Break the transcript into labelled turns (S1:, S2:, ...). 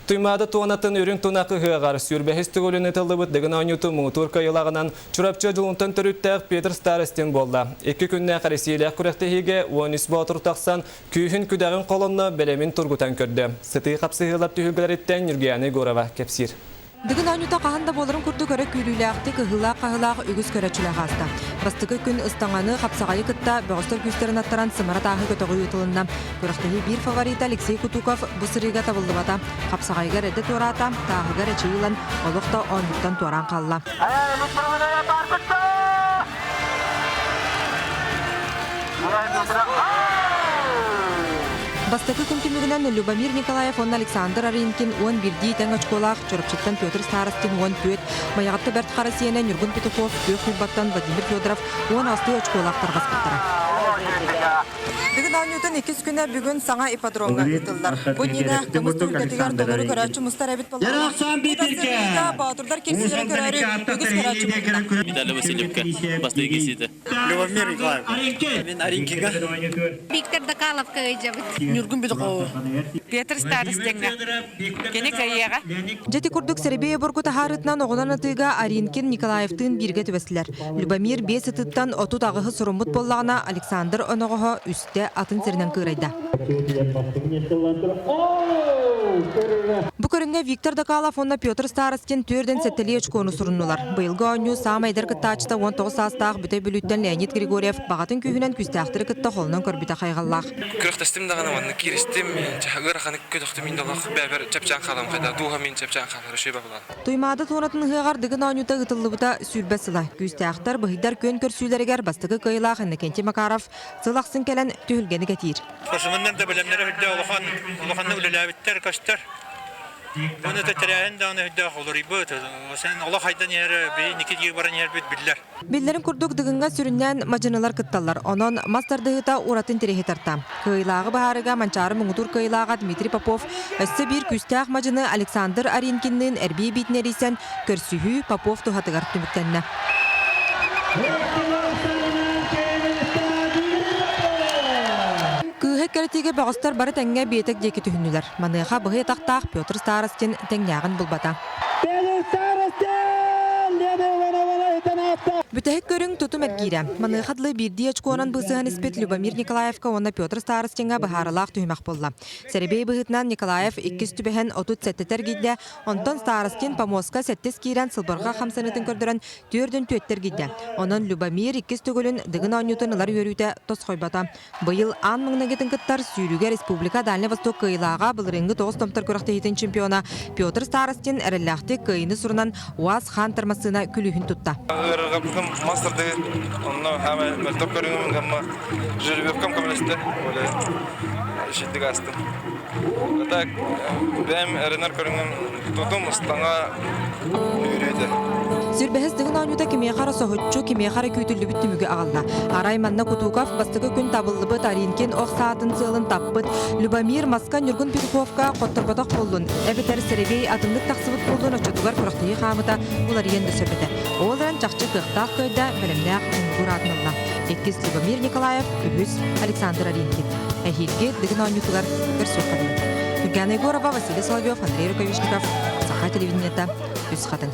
S1: Tuymada tuanatın ürün tunakı hıgar sürbehis tügülünü tılıbıt dıgın anyutu mutur kayılağından çurapça juluntan törüttəq Peter Starostin bolda. 2 günne qarisiyle kurektehige Onis Batur taqsan kühün küdəğin kolonnu belemin turgutan kördü. Sıtı qapsı hılap tühülgüleritten Yürgiyani Gorava kepsir.
S2: Dıgın anyuta qahanda boların kurdu göre küylülüğü kıhılaq ügüz körəçülü qazda. Bastıqı gün ıstanğanı qapsağayı kıtta bağıştır güçlerin attıran sımara tağı götüğü yutulundan. Körəxtehi bir favorit Alexey Kutukov bu sırıga tabıldı bata. Qapsağayıga reddet orata, tağıga reçe yılan, oluqta 10 yuttan toran qalla. Bastakı күнтүмүгүнөн Любомир Николаев он Александр Аринкин 11 тәң очколах, чорапчыттан Петр Старостин 14, Маягатты Берт Харасиянен Юргун Петухов, Бюхнюбаттан Владимир Федоров 16 очколах таргаспыттара. Дыгын анютын 2 күнә бүгүн саңа ипподромга ытылдар. Бу нина кымыстын категор толору көрәчү мустар әбит болар.
S3: Яраксан битирке.
S2: Батырдар кесиләре көрәре, үгүз көрәчү.
S4: Виталий Васильевка, Бастый Гесита.
S3: Любомир Николаев. Мен Аринкига.
S5: Виктор Докаловка жабыт.
S3: Юргун Петухов.
S5: Петр Старостенга. Кене кайяга.
S2: Жети курдук Серебея боргута харытнан оғынан атыга Аринкин Николаевтын бирге төбәсілер. Любомир 5 ыттан отут ағығы сұрымыт боллағына Александр онығығы үсті атын сірінен кырайда. Бу көрүнгө Виктор Докалов онна Петр Старостин төрден сеттели очкону суруннулар. Быйылгы оню самайдар кыттачта 19 састаах бүте бүлүттен Леонид Григорьев багатын күйүнен күстәхтыры кытта холунан көрбүтө кайгаллах.
S6: Күрөхтәстем дагана ванны киристем, чагыр ханы көдөктү мин далах бәбер чапчан халам кайда дуга мин чапчан халар шеба була.
S2: Туймада тонатын хыгар дыгын онюта гытыллыбыта сүрбәсыла. Күстәхтар быйдар көн көрсүләргәр бастыгы кыйлах Энекенти Макаров сылаксын келен түһүлгәне гәтир.
S7: Кошумнан да белемнәре хөддә улахан үлеләбиттер каштар. Оны тәтәрәһен дә аны хөддә холыр ибет. Сен Аллаһ хайдан яре бе никеге баран яр бит билләр.
S2: Билләрен курдук дыгынга сүрүннән мажыналар кытталар. Онон мастардыгыта уратын тирехи тарта. Кыйлагы баһарыга манчары муңутур кыйлага Дмитрий Попов, өссө бир күстәх мажыны Александр Аринкиннин әрби битнерисен көрсүһү Попов тухатыгар түмүктәнне. Кәртеге бағыстар бары тәңге бетек декі түхінілер. Маныға бұғы тақтақ Петр Старостин тәңнәғын бұлбата. Бүтәһек көрің тұтым әргейрі. Манығадлы бірді очкуанан бұсыған іспет Любомир Николаевка онна Петр Старостинға бұхарылақ түймәк болла. Сәребей бұғытнан Николаев 2 түбәхен 30 сәттетер гейді, онтан Старостин Помоска сәттес кейрен сылбырға қамсанытын көрдірін түрдің төттер гейді. Онын Любомир 2 түгілін дығын анютын ылар өрүйті тос қойбата. Бұйыл ан мұңнагетін кыттар Сүйрүге Республика Дальний Восток кыйлаға бұлырыңғы 9 томтар көріқтейетін чемпиона Петр Старостин әрілләқті кыйыны сұрынан Уаз хан тармасына күлігін тұтта.
S6: Мастер де, онно хаме мөлтөп көрүнгөм гамма жүрүп камелесте, оле шидди гасты. Так, бем эренер көрүнгөм тутум станга үйрөдө.
S2: Сүрбәһез дыгын анюта кеме қара соһуччу, кеме қара күйтүллү бүттүмүгө агалла. Арай манна Кутуков бастыгы күн табыллыбы Аринкин ох саатын сылын таппыт. Любомир Маскан Юргун Петуховка котторботок болдун. Эбетер Серебей атымдык таксыбыт болдун очотугар көрөктөйү хамыта улар енді сөбөтө. Оларан чакчы кыктак көйдө белемнак унгуратнылла. 2 Любомир Николаев, 3 Александр Аринкин. Эхилге дыгын анютугар көрсөтөлдү. Юргиана Егорова, Василий Соловьев, Андрей Рукавишников, Саха телевидениета, Үс хатын.